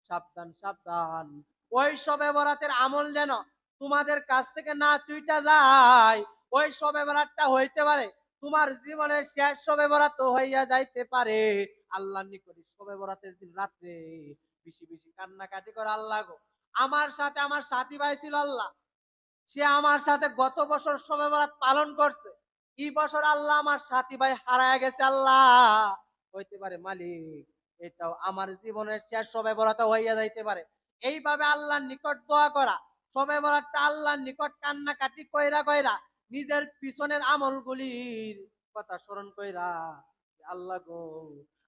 সাবধান সাবধান, ওই শবে বরাতের আমল যেন তোমাদের কাছ থেকে না চুইটা যায়। ওই শবে বরাতটা হইতে পারে তোমার জীবনের শেষ শবে বরাত হইয়া যাইতে পারে। আল্লাহর নিকট শবে বরাতের দিন রাত্রে বেশি বেশি কান্নাকাটি করে, আল্লাহ গো, আমার সাথে আমার সাথী ভাই ছিল আল্লাহ, সে আমার সাথে গত বছর শবে বরাত পালন করছে, এই বছর আল্লাহ আমার সাথী ভাই হারায় গেছে, আল্লাহ হইতে পারে মালিক এটাও আমার জীবনের শেষ শবে বরাত হইয়া যাইতে পারে। এইভাবে আল্লাহর নিকট দোয়া করা, শবে বরাতটা আল্লাহর নিকট কান্নাকাটি কইরা কইরা নিজের পিছনের আমলগুলির কথা স্মরণ কইরা, আল্লাহ গো,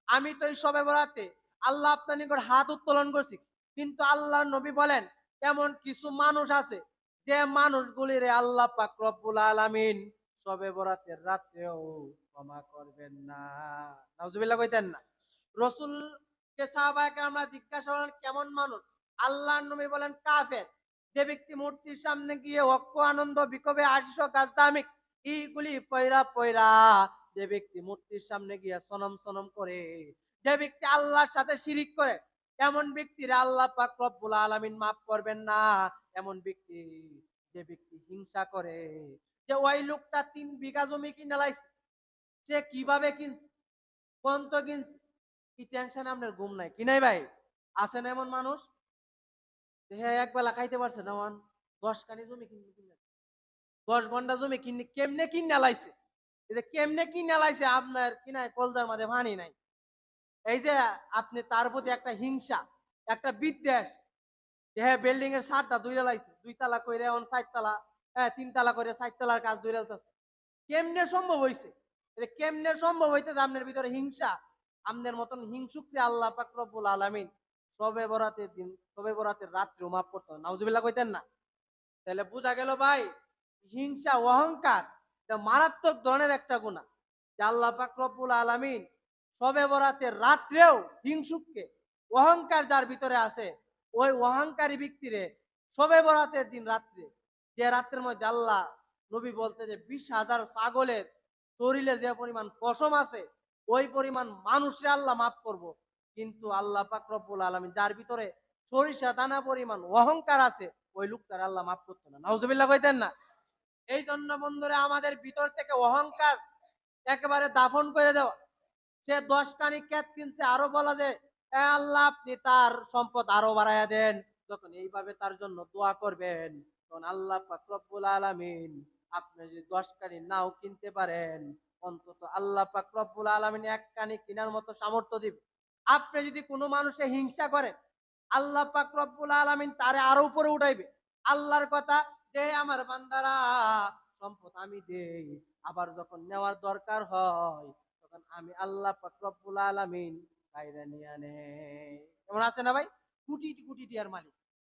আমি তো এই শবে বরাতে আল্লাহ আপনার নিকট হাত উত্তোলন করছি, কিন্তু আল্লাহর নবী বলেন এমন কিছু মানুষ আছে যে মানুষগুলিরে আল্লাহ পাক রব্বুল আলামিন শবে বরাতের রাত্রেও ক্ষমা করবেন না। নাউজুবিল্লাহ কইতেন না? রাসূলকে সাহাবায়ে কেরামরা জিজ্ঞাসা করলেন, কেমন মানুষ? আল্লাহর নবী বলেন, কাফের। যে ব্যক্তি মূর্তির সামনে গিয়ে অক্ষ আনন্দ বিক্ষোভে আশিস গাজ্জামিক এইগুলি পয়রা পয়রা, যে ব্যক্তি মূর্তির সামনে গিয়ে সনম সনম করে, যে ব্যক্তি আল্লাহর সাথে শিরিক করে, এমন ব্যক্তির আল্লাহ পাক রব্বুল আলামিন মাফ করবেন না। এমন ব্যক্তি, যে ব্যক্তি হিংসা করে, যে ওই লোকটা 3 বিঘা জমি কিনে লাইছে, সে কিভাবে কিনছে, কোন তো কিনছে, কি টেনশন আপনার ঘুম নাই কি নাই ভাই? আছে না এমন মানুষ? হ্যাঁ, এক বেলা খাইতে পারছে না, 10 কানি জমি কিনে কিনে 10 ঘন্টা জমি কিনে কেমনে কিনে লাইছে, এই যে কেমনে কিনে লাইছে আপনার কিনায় কলজার মাঝে ভানি নাই। এই যে আপনি তার প্রতি একটা হিংসা, একটা বিদ্বেষ, যে হ্যাঁ বিল্ডিং এর ছাদটা দুইটা লাইছে, 2 তালা কইরে এখন 4 তালা, হ্যাঁ 3 তালা করে 4 তালার কাজ দুইটা চলতেছে। কেমনে সম্ভব হইছে? এটা কেমনে সম্ভব হইতেছে আপনার ভিতরে হিংসা? আপনার মতন হিংসুককে আল্লাহ পাক রব্বুল আলামিন শবে বরাতের দিন, শবে বরাতের রাত্রেও মাফ করতেন। নাউজুবিল্লাহ কইতেন না? তাহলে বোঝা গেল ভাই, হিংসা অহংকার এটা মারাত্মক ধরনের একটা গুনাহ, যে আল্লাহ পাক রব্বুল আলামিন শবে বরাতের রাত্রেও হিংসুককে, অহংকার যার ভিতরে আছে, ওই অহংকারী ব্যক্তিরে শবে বরাতের দিন রাত্রে, যে রাত্রের মধ্যে আল্লাহ নবী বলতে যে 20,000 ছাগলের শরীরে যে পরিমাণ পশম আছে, ওই পরিমাণ মানুষে আল্লাহ মাফ করব। কিন্তু আল্লাহ পাক রব্বুল আলামিন যার ভিতরে সরিষা দানা পরিমাণ অহংকার আছে, ওই লোকটার আল্লাহ মাফ করতো না। নাউজুবিল্লাহ কইতেন না? এই জন্য বন্ধুরা, আমাদের ভিতর থেকে অহংকার একেবারে দাফন করে দেওয়া। সে 10 কানি ক্ষেত কিনছে, আরো বলা যায় আল্লাহ আপনি তার সম্পদ আরো বাড়ায়া দেন। যখন এইভাবে তার জন্য দোয়া করবেন, তখন আল্লাহ পাক রব্বুল আলামিন আপনি যদি 10 কানি নাও কিনতে পারেন, অন্তত আল্লাহ পাক রব্বুল আলামিন 1 কানি কেনার মতো সামর্থ্য দিবে। আপনি যদি কোনো মানুষে হিংসা করেন, আল্লাহ পাক রব্বুল আলামিন তারে আরো উপরে উঠাইবে। আল্লাহর কথা যে আমার বান্দারা সম্পদ আমি দেই, আবার যখন নেওয়ার দরকার হয় তখন আমি আল্লাহ পাক রব্বুল আলামিন কায়রা নিয়ে নেই। এমন আছে না ভাই? কোটি কোটি টিয়ার মালিক,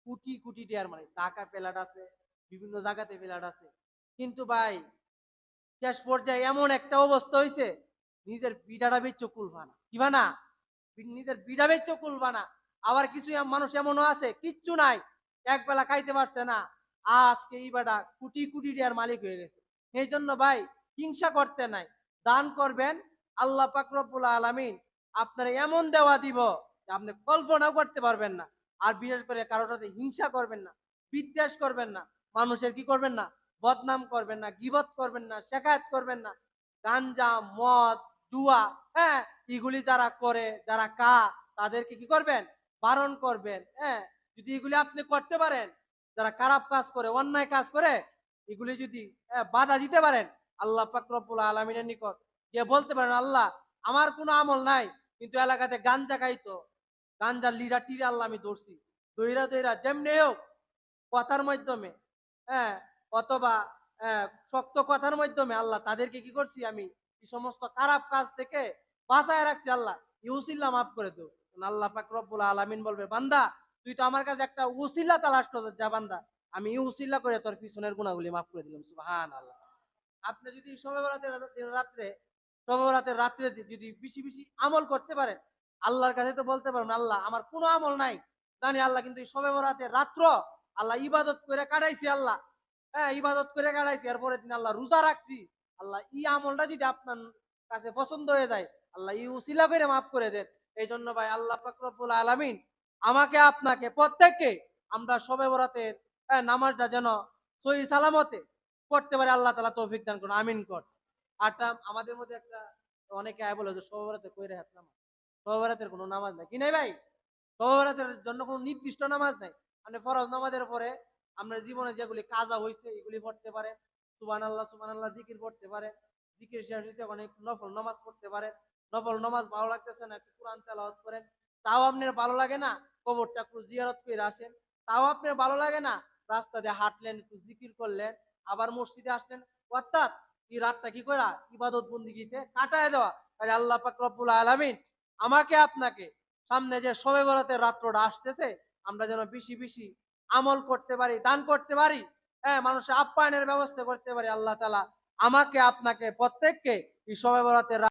কোটি কোটি টিয়ার মালিক, টাকা প্লেট আছে, বিভিন্ন জায়গাতে প্লেট আছে, কিন্তু ভাই শেষ পর্যায়ে এমন একটা অবস্থা হয়েছে, নিজের বিড়াটা বেচে কুলবা না, কি না, নিজের বিড়া বেচে কুলবা না। আবার কিছু মানুষ এমনও আছে কিচ্ছু নাই, এক বেলা খাইতে পারছে না, আজকে এই বেটা কোটি কোটি টাকার মালিক হয়ে গেছে। এই জন্য ভাই হিংসা করতে নাই, দান করবেন, আল্লাহ পাক রব্বুল আলামিন আপনার এমন দেওয়া দিব যে আপনি কল্পনাও করতে পারবেন না। আর বিশেষ করে কারোর সাথে হিংসা করবেন না, বিদ্বেষ করবেন না, মানুষের কি করবেন না, বদনাম করবেন না, গীবত করবেন না, শেখায়ত করবেন না। গাঞ্জা, মদ, জুয়া, হ্যাঁ, এগুলি যারা করে, যারা তাদেরকে কি করবেন, বারণ করবেন। হ্যাঁ, যদি এগুলি আপনি করতে পারেন, যারা খারাপ কাজ করে, অন্যায় কাজ করে, এগুলি যদি বাধা দিতে পারেন, আল্লাহ পাক রব্বুল আলামিনের নিকট গিয়ে বলতে পারেন, আল্লাহ আমার কোনো আমল নাই, কিন্তু এলাকাতে গাঞ্জা খাইতো, গাঞ্জার লিডার টিরে আল্লাহ আমি ধরছি, দইরা দইরা যেমনি হোক কথার মাধ্যমে, হ্যাঁ, অথবা শক্ত কথার মাধ্যমে আল্লাহ তাদেরকে কি করছি, আমি এই সমস্ত খারাপ কাজ থেকে বাঁচায় রাখছি। আল্লাহ ইউসিল্লা মাফ করে দেও। আল্লাহ পাক রব্বুল আলামিন বলবে, বান্দা তুই তো আমার কাছে একটা উসিল্লা তালাশ করছিস, যা বান্দা আমি উসিল্লা করে তোর পিছনের গুণাগুলি মাফ করে দিলাম। সুবহানাল্লাহ। আপনি যদি শবে বরাতের রাত্রে, শবে বরাতের রাত্রে যদি বেশি বেশি আমল করতে পারেন, আল্লাহর কাছে তো বলতে পারেন, আল্লাহ আমার কোনো আমল নাই, জানি আল্লাহ, কিন্তু এই শবে বরাতের রাত্র আল্লাহ ইবাদত করে কাটাইছি, আল্লাহ হ্যাঁ ইবাদত করে কাটাইছি, এরপরের দিন আল্লাহ রোজা রাখছি, আল্লাহ এই আমলটা যদি আপনার কাছে পছন্দ হয়ে যায়, আল্লাহ এই উসিলা করে মাফ করে দেন। এই জন্য ভাই আল্লাহ পাক রব্বুল আলামিন আমাকে আপনাকে প্রত্যেককে আমরা শবে বরাতের নামাজটা যেন সহি সালামতে পড়তে পারে, আল্লাহ তাআলা তৌফিক দান করুন, আমিন কর। আর আমাদের মধ্যে একটা অনেকে আয় বলে যে শবে বরাতে কইরা হাত নামাজ, শবে বরাতের কোনো নামাজ নাই, কি নাই ভাই? শবে বরাতের জন্য কোনো নির্দিষ্ট নামাজ নাই। আপনি ফরজ নামাজের পরে আপনার জীবনে যেগুলি কাজা হয়েছে এগুলি পড়তে পারে, সুবহানাল্লাহ সুবহানাল্লাহ জিকির পড়তে পারে, জিকির শেষ হয়েছে এখন একটু নফল নামাজ পড়তে পারে, নফল নামাজ ভালো লাগতেছে না একটু কোরআন তেলাওয়াত করেন, তাও আপনার ভালো লাগে না কবরটা একটু জিয়ারত করে আসেন, তাও আপনার ভালো লাগে না রাস্তা দিয়ে হাঁটলেন একটু জিকির করলেন, আবার মসজিদে আসলেন, অর্থাৎ এই রাতটা কি করা ইবাদত বন্দিগিতে কাটায় দেওয়া। তাহলে আল্লাহ পাক রব্বুল আলামিন আমাকে আপনাকে সামনে যে শবে বরাতের রাত্রটা আসতেছে আমরা যেন বেশি বেশি আমল করতে পারি, দান করতে পারি, হ্যাঁ, মানুষের আপ্যায়নের ব্যবস্থা করতে পারি। আল্লাহ তাআলা আমাকে আপনাকে প্রত্যেককে এই শবে বরাতের